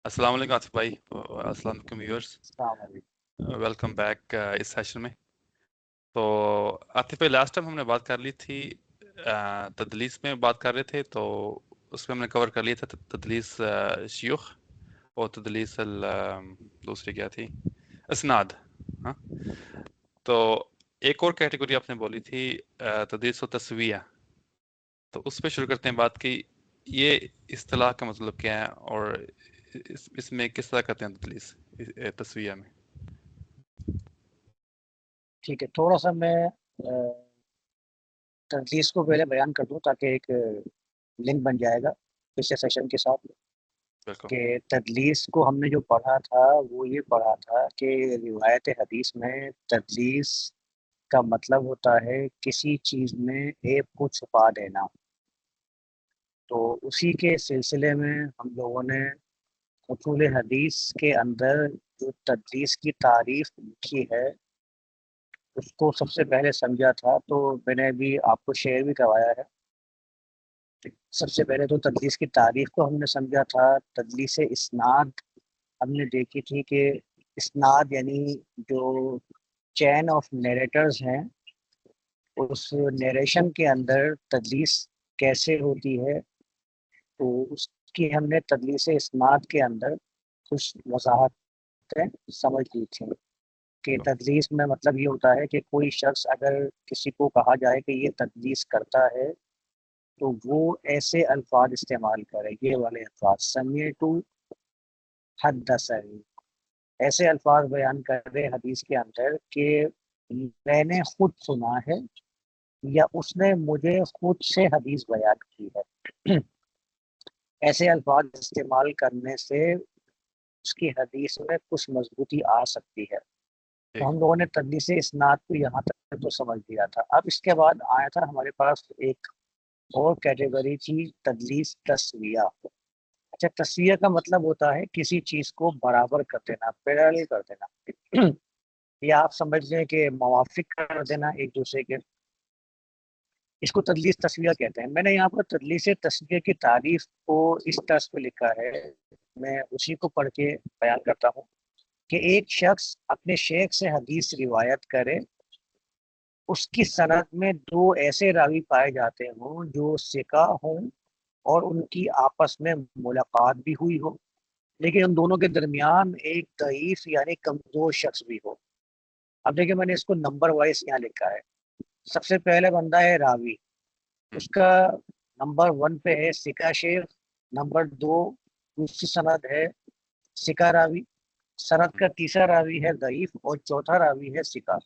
السلام علیکم آصف بھائی، السلام علیکم ویورز، السلام علیکم۔ ویلکم بیک اس سیشن میں۔ تو آصف بھائی، لاسٹ ٹائم ہم نے بات کر لی تھی، تدلیس میں بات کر رہے تھے، تو اس میں ہم نے کور کر لیا تھا تدلیس شیوخ اور تدلیس دوسری کیا تھی، اسناد۔ ہاں، تو ایک اور کیٹیگری آپ نے بولی تھی تدلیس و تسویہ، تو اس پہ شروع کرتے ہیں بات کی۔ یہ اصطلاح کا مطلب کیا ہے اور اس میں کس طرح کرتے ہیں تدلیس تسویہ میں؟ ٹھیک ہے، تھوڑا سا میں تدلیس کو پہلے بیان کر دوں تاکہ ایک لنک بن جائے گا پچھلے سیشن کے ساتھ، بالکل کہ تدلیس کو ہم نے جو پڑھا تھا وہ یہ پڑھا تھا کہ روایت حدیث میں تدلیس کا مطلب ہوتا ہے کسی چیز میں عیب کو چھپا دینا۔ تو اسی کے سلسلے میں ہم لوگوں نے اصول حدیث کے اندر جو تدلیس کی تعریف لکھی ہے اس کو سب سے پہلے سمجھا تھا، تو میں نے ابھی آپ کو شیئر بھی کروایا ہے۔ سب سے پہلے تو تدلیس کی تعریف کو ہم نے سمجھا تھا۔ تدلیس اسناد ہم نے دیکھی تھی کہ اسناد یعنی جو چین آف نیریٹرز ہیں، اس نیریشن کے اندر تدلیس کیسے ہوتی ہے، تو اس کی ہم نے تدلیس اسناد کے اندر کچھ وضاحتیں سمجھ لی تھیں کہ تدلیس میں مطلب یہ ہوتا ہے کہ کوئی شخص اگر کسی کو کہا جائے کہ یہ تدلیس کرتا ہے تو وہ ایسے الفاظ استعمال کرے، یہ والے الفاظ، سمیعت حدثنی، ایسے الفاظ بیان کر رہے حدیث کے اندر کہ میں نے خود سنا ہے یا اس نے مجھے خود سے حدیث بیان کی ہے۔ ایسے الفاظ استعمال کرنے سے اس کی حدیث میں کچھ مضبوطی آ سکتی ہے۔ تو ہم لوگوں نے تدلیس اسناد کو یہاں تک تو سمجھ لیا تھا۔ اب اس کے بعد آیا تھا ہمارے پاس ایک اور کیٹیگری تھی، تدلیس تسویہ۔ اچھا، تسویہ کا مطلب ہوتا ہے کسی چیز کو برابر کر دینا، پیرالل کر دینا، یا آپ سمجھ لیں کہ موافق کر دینا ایک دوسرے کے، اس کو تدلیس تسویہ کہتے ہیں۔ میں نے یہاں پر تدلیس تسویہ کی تعریف کو اس طرز پہ لکھا ہے، میں اسی کو پڑھ کے بیان کرتا ہوں کہ ایک شخص اپنے شیخ سے حدیث روایت کرے، اس کی سند میں دو ایسے راوی پائے جاتے ہوں جو ثقہ ہوں اور ان کی آپس میں ملاقات بھی ہوئی ہو، لیکن ان دونوں کے درمیان ایک ضعیف یعنی کمزور شخص بھی ہو۔ اب دیکھیں میں نے اس کو نمبر وائز یہاں لکھا ہے۔ سب سے پہلے بندہ ہے راوی، اس کا نمبر 1 پہ ہے ثقہ شیخ، نمبر 2 دوسری سند ہے ثقہ راوی، سند کا تیسرا راوی ہے ضعیف اور چوتھا راوی ہے ثقہ۔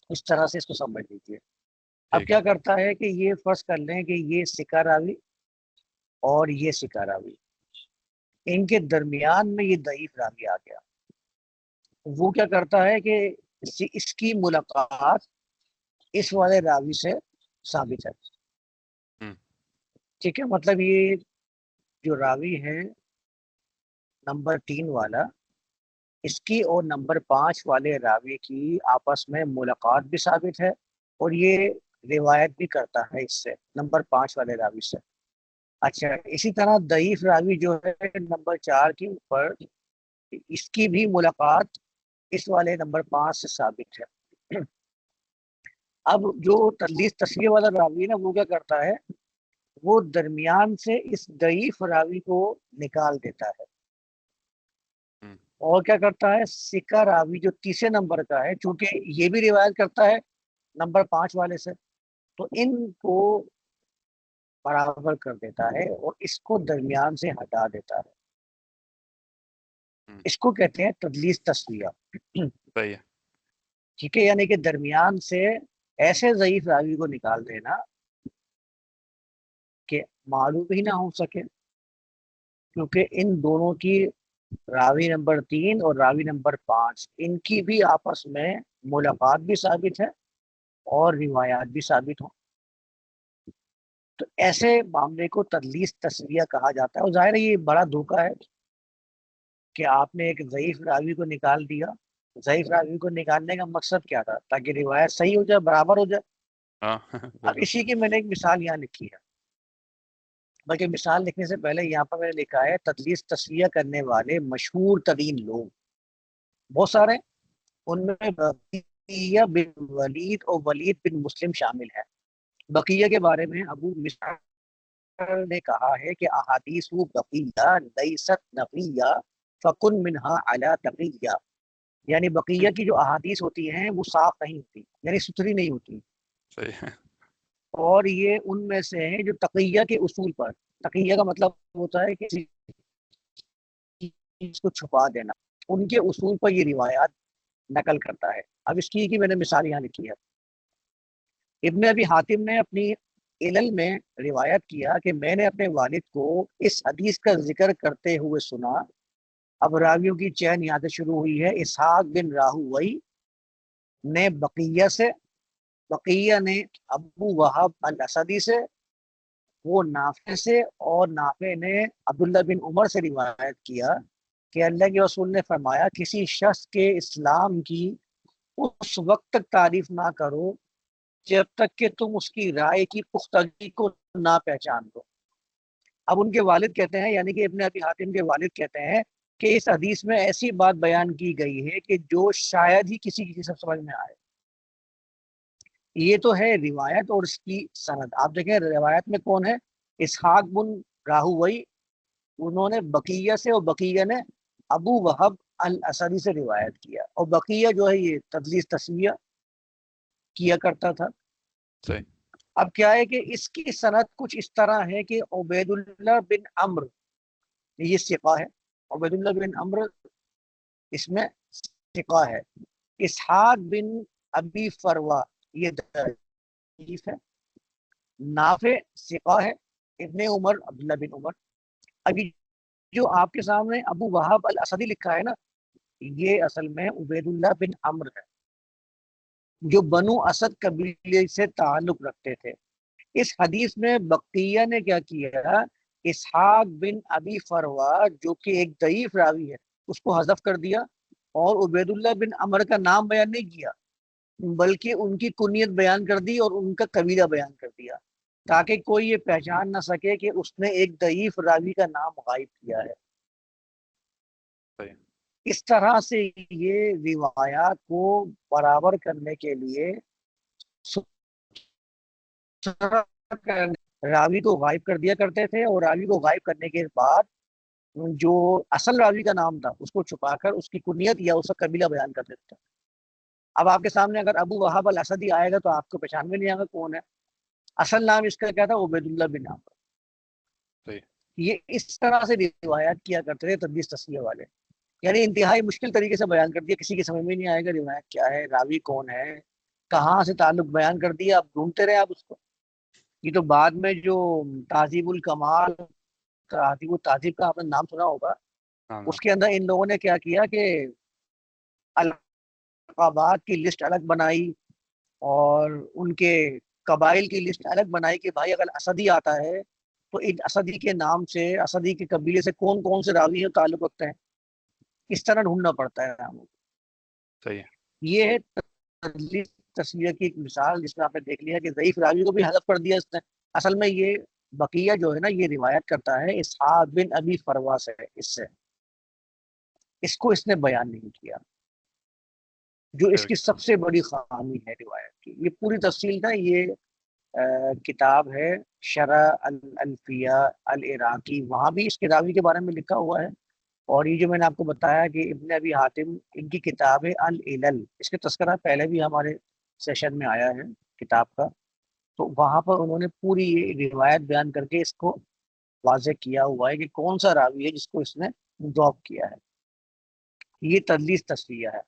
اس طرح سے اس کو سمجھ لیجیے۔ اب کیا کرتا ہے کہ یہ فرض کر لیں کہ یہ ثقہ راوی اور یہ ثقہ راوی، ان کے درمیان میں یہ ضعیف راوی آ گیا، وہ کیا کرتا ہے کہ اس کی ملاقات اس والے راوی سے ثابت ہے۔ ٹھیک ہے، مطلب یہ جو راوی ہے نمبر 3 والا، اس کی اور نمبر 5 والے راوی کی آپس میں ملاقات بھی ثابت ہے اور یہ روایت بھی کرتا ہے اس سے، نمبر 5 والے راوی سے۔ اچھا، اسی طرح ضعیف راوی جو ہے نمبر 4 کے اوپر، اس کی بھی ملاقات اس والے نمبر 5 سے ثابت ہے۔ اب جو تدلیس تسویہ والا راوی ہے نا، وہ کیا کرتا ہے، وہ درمیان سے اس ضعیف راوی کو نکال دیتا ہے اور کیا کرتا ہے، ثقہ راوی جو تیسرے نمبر کا ہے، چونکہ یہ بھی روایت کرتا ہے نمبر 5 والے سے، تو ان کو برابر کر دیتا ہے اور اس کو درمیان سے ہٹا دیتا ہے۔ اس کو کہتے ہیں تدلیس تسویہ۔ ٹھیک ہے، یعنی کہ درمیان سے ایسے ضعیف راوی کو نکال دینا کہ معلوم ہی نہ ہو سکے، کیونکہ ان دونوں کی، راوی نمبر 3 اور راوی نمبر 5، ان کی بھی آپس میں ملاقات بھی ثابت ہے اور روایات بھی ثابت ہوں، تو ایسے معاملے کو تدلیس تسویہ کہا جاتا ہے۔ اور ظاہر ہے یہ بڑا دھوکہ ہے کہ آپ نے ایک ضعیف راوی کو نکال دیا۔ ضعیف راوی کو نکالنے کا مقصد کیا تھا؟ تاکہ روایت صحیح ہو جائے، برابر ہو جائے۔ اب اسی کی میں نے ایک مثال یہاں لکھی ہے بلکہ مثال لکھنے سے پہلے یہاں پر میں نے لکھا ہے تدلیس تسویہ کرنے والے مشہور ترین لوگ بہت سارے، ان میں بقیہ بن ولید اور ولید بن مسلم شامل ہے۔ بقیہ کے بارے میں ابو مسعر نے کہا ہے کہ احادیث بقیہ لیست نقیہ فکن منہا علی تقیہ، یعنی بقیہ کی جو احادیث ہوتی ہیں وہ صاف نہیں ہوتی، یعنی ستھری نہیں ہوتی، صحیح ہے، اور یہ ان میں سے ہیں جو تقیہ کے اصول پر، تقیہ کا مطلب ہوتا ہے کہ کسی چیز کو چھپا دینا، ان کے اصول پر یہ روایات نقل کرتا ہے۔ اب اس کی میں نے مثال یہاں لکھی ہے۔ ابن ابی حاتم نے اپنی علل میں روایت کیا کہ میں نے اپنے والد کو اس حدیث کا ذکر کرتے ہوئے سنا۔ اب راویوں کی چین یہاں سے شروع ہوئی ہے۔ اسحاق بن راہوئی نے بقیہ سے، بقیہ نے ابو وہب الاسدی سے، وہ نافع سے، اور نافع نے عبداللہ بن عمر سے روایت کیا کہ اللہ کے رسول نے فرمایا کسی شخص کے اسلام کی اس وقت تک تعریف نہ کرو جب تک کہ تم اس کی رائے کی پختگی کو نہ پہچان دو۔ اب ان کے والد کہتے ہیں، یعنی کہ ابن ابی حاتم کے والد کہتے ہیں کہ اس حدیث میں ایسی بات بیان کی گئی ہے کہ جو شاید ہی کسی کی سمجھ میں آئے۔ یہ تو ہے روایت اور اس کی سند۔ آپ دیکھیں روایت میں کون ہے؟ اسحاق بن راہوئی، انہوں نے بقیہ سے، اور بقیہ نے ابو وہب الاسدی سے روایت کیا، اور بقیہ جو ہے یہ تدلیس تسویہ کیا کرتا تھا۔ صحیح، اب کیا ہے کہ اس کی سند کچھ اس طرح ہے کہ عبید اللہ بن عمرو، یہ ثقہ ہے، عبید اللہ بن عمرو اس میں ثقہ ہے۔ اسحاق بن ابی فروا یہ ضعیف ہے۔ نافع ثقہ ہے۔ ابن عمر عبداللہ بن عمر، ابھی جو آپ کے سامنے ابو وہاب الاسدی لکھا ہے نا، یہ اصل میں عبید اللہ بن عمرو ہے، جو بنو اسد قبیلے سے تعلق رکھتے تھے۔ اس حدیث میں بقیہ نے کیا کیا؟ اسحاق بن ابی فروا جو کہ ایک ضعیف راوی ہے اس کو حذف کر دیا، اور عبید اللہ بن عمر کا نام بیان نہیں کیا، بلکہ ان کی کنیت بیان کر دی اور ان کا قبیلہ بیان کر دیا، تاکہ کوئی یہ پہچان نہ سکے کہ اس نے ایک ضعیف راوی کا نام غائب کیا ہے۔ صحیح، اس طرح سے یہ روایات کو برابر کرنے کے لیے راوی کو غائب کر دیا کرتے تھے، اور راوی کو غائب کرنے کے بعد جو اصل راوی کا نام تھا اس کو چھپا کر اس کی کنیت یا اس کا قبیلہ بیان کر دیتے تھے۔ اب آپ کے سامنے اگر ابو وہاب الاسدی آئے گا تو آپ کو پہچان میں نہیں آئے گا کون ہے۔ اصل نام اس کا کیا تھا؟ عبید اللہ بن عمر۔ صحیح، یہ اس طرح سے روایات کیا کرتے تھے تدلیس تسویہ والے، یعنی انتہائی مشکل طریقے سے بیان کر دیا، کسی کی سمجھ میں نہیں آئے گا روایت کیا ہے، راوی کون ہے، کہاں سے تعلق بیان کر دیا، آپ ڈھونڈتے رہے آپ اس کو۔ یہ تو بعد میں جو تہذیب الکمال، تہذیب التہذیب کا آپ نے نام سنا ہوگا، ہاں اس کے اندر ان لوگوں نے کیا کیا کہ القابات کی لسٹ الگ بنائی، اور ان کے قبائل کی لسٹ الگ بنائی کہ بھائی اگر اسدی آتا ہے تو ان اسدی کے نام سے، اسدی کے قبیلے سے کون کون سے راوی ہیں تعلق رکھتے ہیں، اس طرح ڈھونڈنا پڑتا ہے ہم کو۔ صحیح ہے، یہ ہے تدلیس تسویہ کی ایک مثال، جس میں آپ نے دیکھ لیا کہ ضعیف راوی کو بھی حذف کر دیا اس نے۔ اصل میں یہ بقیہ جو ہے نا یہ روایت کرتا ہے اسحاق بن ابی فروا سے، اس سے، اس کو اس نے بیان نہیں کیا، جو اس کی بالکل، سب سے بڑی خامی ہے روایت کی۔ یہ پوری تفصیل نا یہ کتاب ہے شرح الفیہ العراقی، وہاں بھی اس راوی کے بارے میں لکھا ہوا ہے، اور یہ جو میں نے آپ کو بتایا کہ ابن ابی حاتم ان کی کتاب ہے العلل، اس کا تذکرہ پہلے بھی ہمارے سیشن میں آیا ہے کتاب کا، تو وہاں پر انہوں نے پوری یہ روایت بیان کر کے اس کو واضح کیا ہوا ہے کہ کون سا راوی ہے جس کو اس نے ڈراپ کیا ہے۔ یہ تدلیس تسویہ ہے۔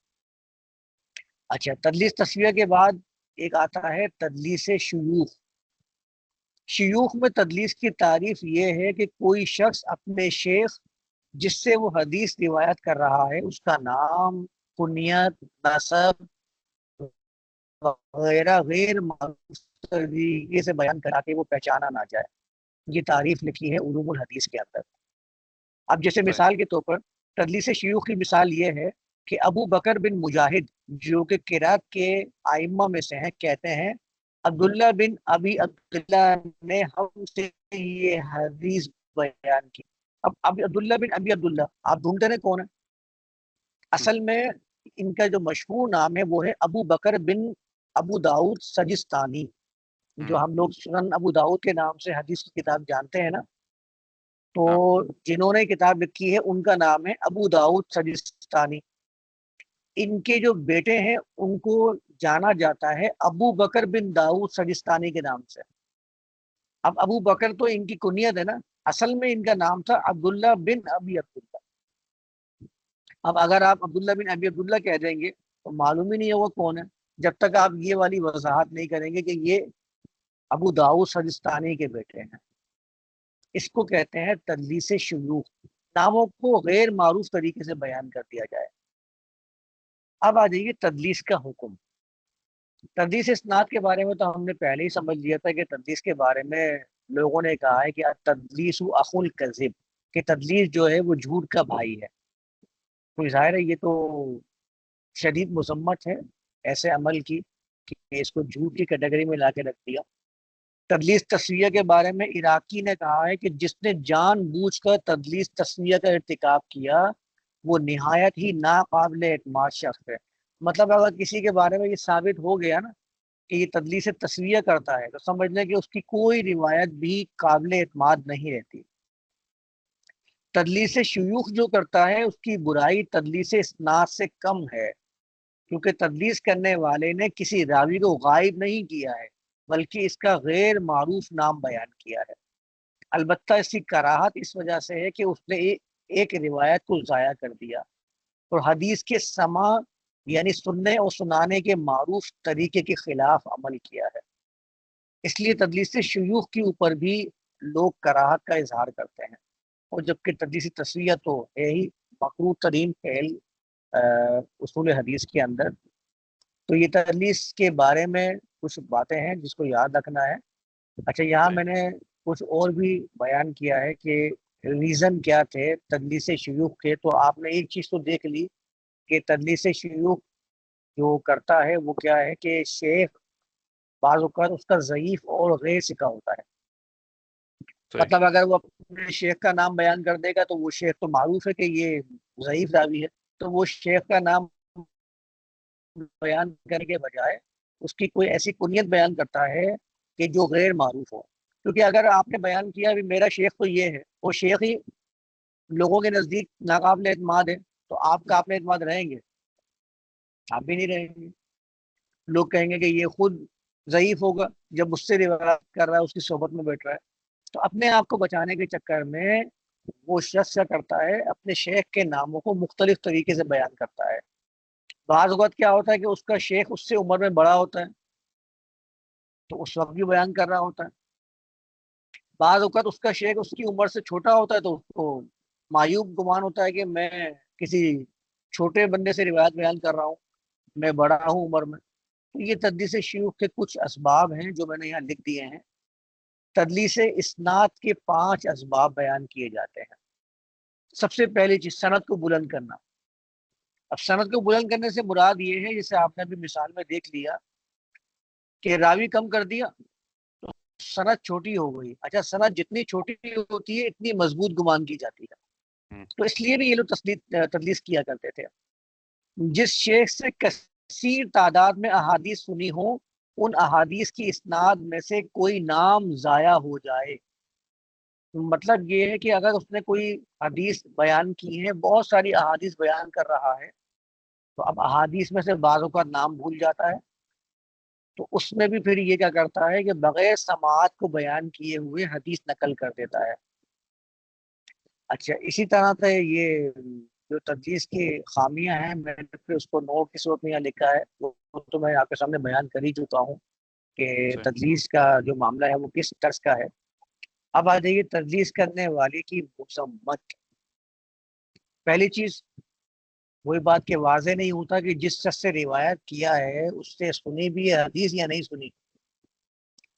اچھا، تدلیس تسویہ کے بعد ایک آتا ہے تدلیس شیوخ۔ شیوخ میں تدلیس کی تعریف یہ ہے کہ کوئی شخص اپنے شیخ جس سے وہ حدیث روایت کر رہا ہے اس کا نام، کنیت، نسب وغیرہ غیر معروف طریقے سے بیان کرا کے وہ پہچانا نہ جائے۔ یہ تعریف لکھی ہے علوم الحدیث کے اندر۔ اب جیسے صحیح، مثال کے طور پر تدلیس شیوخ کی مثال یہ ہے کہ ابو بکر بن مجاہد جو کہ قرات کے ائمہ میں سے ہیں، کہتے ہیں عبداللہ بن ابی عبداللہ نے ہم سے یہ حدیث بیان کی. اب عبداللہ بن ابی عبداللہ آپ ڈھونڈتے ہیں کون ہے؟ اصل میں ان کا جو مشہور نام ہے وہ ہے ابو بکر بن ابو داؤد سجستانی. جو ہم لوگ سنن ابو داؤد کے نام سے حدیث کی کتاب جانتے ہیں نا، تو جنہوں نے کتاب لکھی ہے ان کا نام ہے ابو داؤد سجستانی. ان کے جو بیٹے ہیں ان کو جانا جاتا ہے ابو بکر بن داؤد سجستانی کے نام سے. اب ابو بکر تو ان کی کنیت ہے نا، اصل میں ان کا نام تھا عبداللہ بن ابی عبداللہ. اب اگر آپ عبداللہ بن ابی عبداللہ کہہ دیں گے تو معلوم ہی نہیں ہوگا کون ہے، جب تک آپ یہ والی وضاحت نہیں کریں گے کہ یہ ابو داؤد سجستانی کے بیٹے ہیں. اس کو کہتے ہیں تدلیس شیوخ، ناموں کو غیر معروف طریقے سے بیان کر دیا جائے. اب آ جائیے تدلیس کا حکم. تدلیس اسناد کے بارے میں تو ہم نے پہلے ہی سمجھ لیا تھا کہ تدلیس کے بارے میں لوگوں نے کہا ہے کہ تدلیس اخو الکذب، کہ تدلیس جو ہے وہ جھوٹ کا بھائی ہے. تو ظاہر ہے یہ تو شدید مذمت ہے ایسے عمل کی کہ اس کو جھوٹ کی کیٹیگری میں لا کے رکھ دیا. تدلیس تسویہ کے بارے میں عراقی نے کہا ہے کہ جس نے جان بوجھ کر تدلیس تسویہ کا ارتکاب کیا وہ نہایت ہی ناقابل اعتماد شخص ہے. مطلب اگر کسی کے بارے میں یہ ثابت ہو گیا نا کہ یہ تدلیس تسویہ کرتا ہے تو سمجھ لیں کہ اس کی کوئی روایت بھی قابل اعتماد نہیں رہتی. تدلیس شیوخ جو کرتا ہے اس کی برائی تدلیس اسناد سے کم ہے، کیونکہ تدلیس کرنے والے نے کسی راوی کو غائب نہیں کیا ہے بلکہ اس کا غیر معروف نام بیان کیا ہے. البتہ اس کی کراہت اس وجہ سے ہے کہ اس نے ایک روایت کو ضائع کر دیا اور حدیث کے سماع یعنی سننے اور سنانے کے معروف طریقے کے خلاف عمل کیا ہے. اس لیے تدلیس شیوخ کے اوپر بھی لوگ کراہت کا اظہار کرتے ہیں، اور جبکہ تدلیس تسویہ تو ہے ہی مکروہ ترین فعل اصول حدیث کے اندر. تو یہ تدلیس کے بارے میں کچھ باتیں ہیں جس کو یاد رکھنا ہے. اچھا، یہاں میں نے کچھ اور بھی بیان کیا ہے کہ ریزن کیا تھے تدلیس شیوخ کے. تو آپ نے ایک چیز تو دیکھ لی کہ تدلیس شیوخ جو کرتا ہے وہ کیا ہے کہ شیخ بعض اوقات اس کا ضعیف اور غیر ثقہ ہوتا ہے. مطلب اگر وہ اپنے شیخ کا نام بیان کر دے گا تو وہ شیخ تو معروف ہے کہ یہ ضعیف راوی ہے، تو وہ شیخ کا نام بیان کرنے کے بجائے اس کی کوئی ایسی کنیت بیان کرتا ہے کہ جو غیر معروف ہو. کیونکہ اگر آپ نے بیان کیا بھی میرا شیخ تو یہ ہے، وہ شیخ ہی لوگوں کے نزدیک ناقابل اعتماد ہے، تو آپ قابل اعتماد رہیں گے؟ آپ بھی نہیں رہیں گے. لوگ کہیں گے کہ یہ خود ضعیف ہوگا جب اس سے روایت کر رہا ہے، اس کی صحبت میں بیٹھ رہا ہے. تو اپنے آپ کو بچانے کے چکر میں وہ شخص کیا کرتا ہے، اپنے شیخ کے ناموں کو مختلف طریقے سے بیان کرتا ہے. بعض اوقات کیا ہوتا ہے کہ اس کا شیخ اس سے عمر میں بڑا ہوتا ہے تو اس وقت بھی بیان کر رہا ہوتا ہے. بعض اوقات اس کا شیخ اس کی عمر سے چھوٹا ہوتا ہے تو اس کو معیوب گمان ہوتا ہے کہ میں کسی چھوٹے بندے سے روایت بیان کر رہا ہوں، میں بڑا ہوں عمر میں. تو یہ تدلیس شیوخ کے کچھ اسباب ہیں جو میں نے یہاں لکھ دیے ہیں. تدلیس اسناد کے 5 اسباب بیان کیے جاتے ہیں. سب سے پہلی چیز سند کو بلند کرنا. اب سند کو بلند کرنے سے مراد یہ ہے جیسے آپ نے ابھی مثال میں دیکھ لیا کہ راوی کم کر دیا تو سند چھوٹی ہو گئی. اچھا، سند جتنی چھوٹی ہوتی ہے اتنی مضبوط گمان کی جاتی ہے. تو اس لیے بھی یہ لوگ تدلیس کیا کرتے تھے. جس شیخ سے کثیر تعداد میں احادیث سنی ہو ان احادیث کی اسناد میں سے کوئی نام ضائع ہو جائے. مطلب یہ ہے کہ اگر اس نے کوئی حدیث بیان کی ہے، بہت ساری احادیث بیان کر رہا ہے، تو اب احادیث میں سے بعضوں کا نام بھول جاتا ہے، تو اس میں بھی پھر یہ کیا کرتا ہے کہ بغیر سماعت کو بیان کیے ہوئے حدیث نقل کر دیتا ہے. اچھا، اسی طرح سے یہ جو تدلیس کی خامیاں ہیں میں نے پھر اس کو نوٹ کی صورت میں یہاں لکھا ہے، وہ تو میں آپ کے سامنے بیان کر ہی چکا ہوں کہ تدلیس کا جو معاملہ ہے وہ کس طرز کا ہے. اب آ جائیے تدلیس کرنے والے کی مذمت. پہلی چیز وہی بات کہ واضح نہیں ہوتا کہ جس شخص سے روایت کیا ہے اس سے سنی بھی ہے حدیث یا نہیں سنی.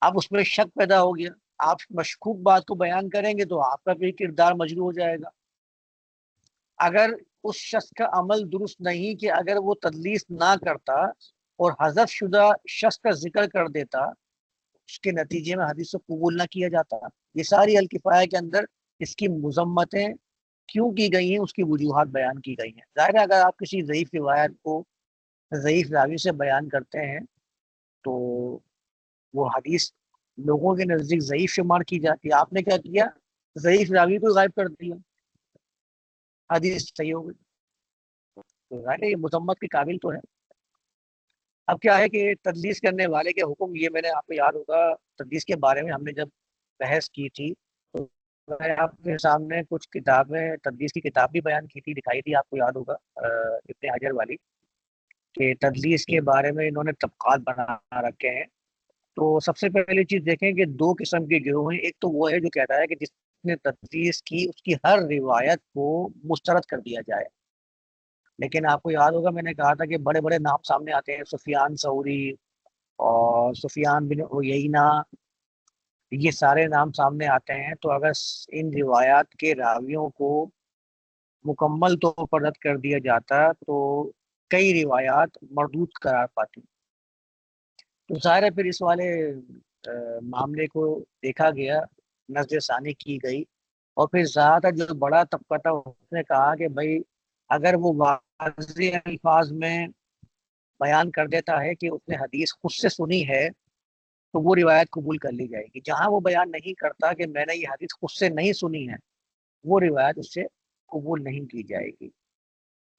اب اس میں شک پیدا ہو گیا، آپ مشکوک بات کو بیان کریں گے تو آپ کا بھی کردار مجروح ہو جائے گا. اگر اس شخص کا عمل درست نہیں کہ اگر وہ تدلیس نہ کرتا اور حذف شدہ شخص کا ذکر کر دیتا اس کے نتیجے میں حدیث کو قبول نہ کیا جاتا. یہ ساری الکفایہ کے اندر اس کی مذمتیں کیوں کی گئی ہیں، اس کی وجوہات بیان کی گئی ہیں. ظاہر ہے اگر آپ کسی ضعیف روایت کو ضعیف راوی سے بیان کرتے ہیں تو وہ حدیث لوگوں کے نزدیک ضعیف شمار کی جاتی ہے. آپ نے کیا کیا، ضعیف راوی کو غائب کر دیا، حدیث صحیح ہو گئی. تو ظاہر ہے یہ مذمت کے قابل تو ہے. اب کیا ہے کہ تدلیس کرنے والے کے حکم، یہ میں نے آپ کو یاد ہوگا تدلیس کے بارے میں ہم نے جب بحث کی تھی تو میں آپ کے سامنے کچھ کتابیں تدلیس کی کتاب بھی بیان کی تھی، دکھائی تھی، آپ کو یاد ہوگا ابن حجر والی، کہ تدلیس کے بارے میں انہوں نے طبقات بنا رکھے ہیں. تو سب سے پہلی چیز دیکھیں کہ دو قسم کے گروہ ہیں. ایک تو وہ ہے جو کہتا ہے کہ جس نے تدلیس کی اس کی ہر روایت کو مسترد کر دیا جائے. لیکن آپ کو یاد ہوگا میں نے کہا تھا کہ بڑے بڑے نام سامنے آتے ہیں، سفیان ثوری اور سفیان بن عیینہ، یہ سارے نام سامنے آتے ہیں. تو اگر ان روایات کے راویوں کو مکمل طور پر رد کر دیا جاتا تو کئی روایات مردود قرار پاتی. تو ظاہر ہے پھر اس والے معاملے کو دیکھا گیا، نظر ثانی کی گئی، اور پھر زیادہ جو بڑا طبقہ تھا اس نے کہا کہ بھائی اگر وہ واضح الفاظ میں بیان کر دیتا ہے کہ اس نے حدیث خود سے سنی ہے تو وہ روایت قبول کر لی جائے گی. جہاں وہ بیان نہیں کرتا کہ میں نے یہ حدیث خود سے نہیں سنی ہے، وہ روایت اس سے قبول نہیں کی جائے گی.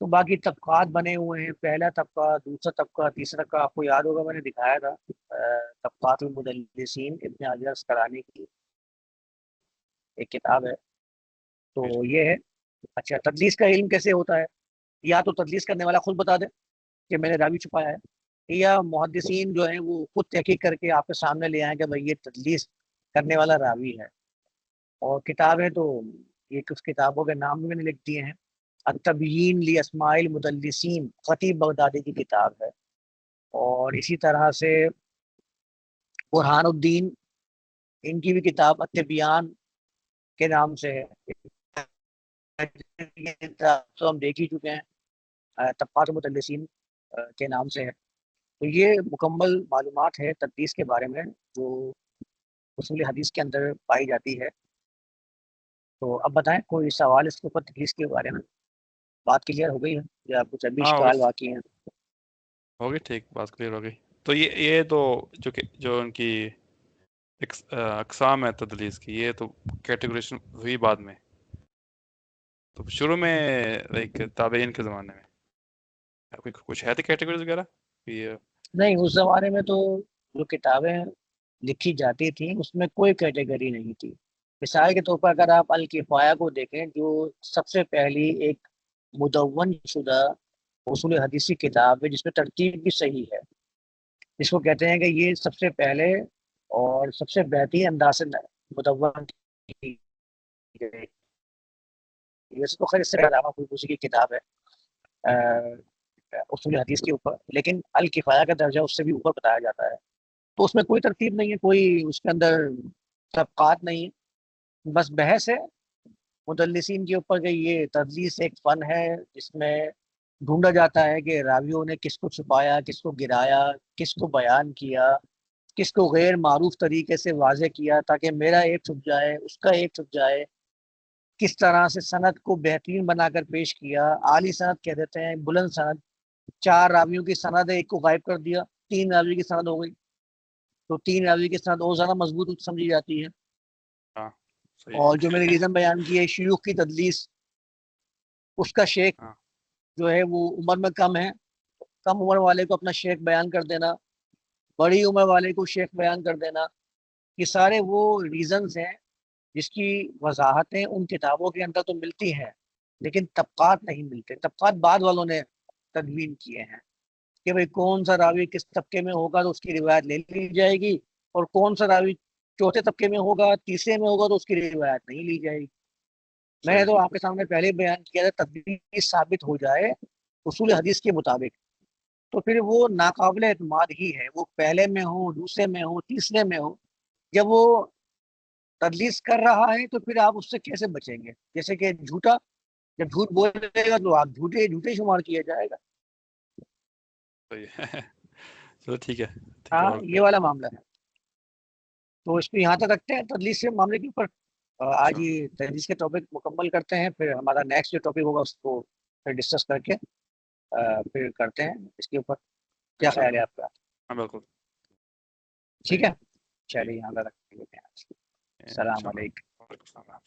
تو باقی طبقات بنے ہوئے ہیں، پہلا طبقہ، دوسرا طبقہ، تیسرا طبقہ. آپ کو یاد ہوگا میں نے دکھایا تھا طبقات المدلسین ابن حجر اسقلانی کی ایک کتاب ہے. تو یہ ہے. اچھا، تدلیس کا علم کیسے ہوتا ہے؟ یا تو تدلیس کرنے والا خود بتا دے کہ میں نے راوی چھپایا ہے، یا محدثین جو ہیں وہ خود تحقیق کر کے آپ کے سامنے لے آئیں کہ بھائی یہ تدلیس کرنے والا راوی ہے. اور کتابیں تو یہ کچھ کتابوں کے نام بھی میں نے لکھ دیے ہیں. التبیین لاسماء المدلسین خطیب بغدادی کی کتاب ہے، اور اسی طرح سے برہان الدین، ان کی بھی کتاب التبیان کے نام سے ہے. تو ہم دیکھ ہی چکے ہیں، طبقات المدلسین کے نام سے ہے. تو یہ مکمل معلومات ہے تدلیس کے بارے میں جو اصول حدیث کے اندر پائی جاتی ہے. تو اب بتائیں کوئی سوال اس کے اوپر تدلیس کے بارے میں؟ بات کلیئر ہو گئی ہے یا کچھ ابھی ہاں اشکال باقی ہیں؟ ہوگی، ٹھیک، بات کلیئر ہو گئی. تو یہ تو جو ان کی اقسام ہے تدلیس کی، یہ تو کیٹیگریشن ہوئی بعد میں. تو شروع میں لائک تابعین کے زمانے میں کچھ ہے تھی کیٹیگریز وغیرہ؟ یہ نہیں، اس زمانے میں تو جو کتابیں لکھی جاتی تھیں اس میں کوئی کیٹیگری نہیں تھی. مثال کے طور پر اگر آپ الکفایہ کو دیکھیں جو سب سے پہلی ایک مدون شدہ اصول حدیثی کتاب ہے جس میں ترتیب بھی صحیح ہے، جس کو کہتے ہیں کہ یہ سب سے پہلے اور سب سے بہترین انداز سے مدون کی گئی. ویسے تو خیر اس سے علاوہ کوئی دوسری کی کتاب ہے اصول حدیث کے اوپر، لیکن الکفایہ کا درجہ اس سے بھی اوپر بتایا جاتا ہے. تو اس میں کوئی ترتیب نہیں ہے، کوئی اس کے اندر طبقات نہیں ہے، بس بحث ہے مدلسین کے اوپر کہ یہ تدلیس ایک فن ہے جس میں ڈھونڈا جاتا ہے کہ راویوں نے کس کو چھپایا، کس کو گرایا، کس کو بیان کیا، کس کو غیر معروف طریقے سے واضح کیا تاکہ میرا ایک چھپ جائے، اس کا ایک چھپ جائے. کس طرح سے سند کو بہترین بنا کر پیش کیا، عالی سند کہہ دیتے ہیں، بلند سند. 4 راویوں کی سند ہے، ایک کو غائب کر دیا، 3 راوی کی سند ہو گئی، تو 3 راوی کی سند اور زیادہ مضبوط سمجھی جاتی ہے. ہاں صحیح. اور جو میں نے ریزن بیان کی ہے شیوخ کی تدلیس، اس کا شیخ ہاں جو ہے وہ عمر میں کم ہے، کم عمر والے کو اپنا شیخ بیان کر دینا، بڑی عمر والے کو شیخ بیان کر دینا. یہ سارے وہ ریزنز ہیں جس کی وضاحتیں ان کتابوں کے اندر تو ملتی ہیں لیکن طبقات نہیں ملتے. طبقات بعد والوں نے تدوین کیے ہیں کہ بھئی کون سا راوی کس طبقے میں ہوگا تو اس کی روایت لے لی جائے گی، اور کون سا راوی چوتھے طبقے میں ہوگا، تیسرے میں ہوگا تو اس کی روایت نہیں لی جائے گی. میں نے صحیح. تو آپ کے سامنے پہلے بیان کیا تھا تدوین ثابت ہو جائے اصول حدیث کے مطابق تو پھر وہ ناقابل اعتماد ہی ہے، وہ پہلے میں ہو، دوسرے میں ہو، تیسرے میں ہو. جب وہ تدلیس کر رہا ہے تو پھر آپ اس سے کیسے بچیں گے؟ جیسے کہ جھوٹا، جب جھوٹ بولے گا تو آپ جھوٹے شمار کیا جائے گا. صحیح. چلو ٹھیک ہے. ہاں اور یہ والا معاملہ ہے. تو اس کو یہاں تک رکھتے ہیں تدلیس کے معاملے کے اوپر. آج اچھا یہ تدلیس کے ٹاپک مکمل کرتے ہیں, پھر ہمارا نیکسٹ جو ٹاپک ہوگا اس کو پھر ڈسکس کر کے پھر کرتے ہیں اس کے اوپر. کیا خیال ہے انشاءاللہ. آپ کا؟ ہاں بالکل ٹھیک صحیح. ہے, ٹھیک چلیے یہاں تک رکھتے ہیں. ہے السلام انشاءاللہ. علیکم. وعلیکم السلام.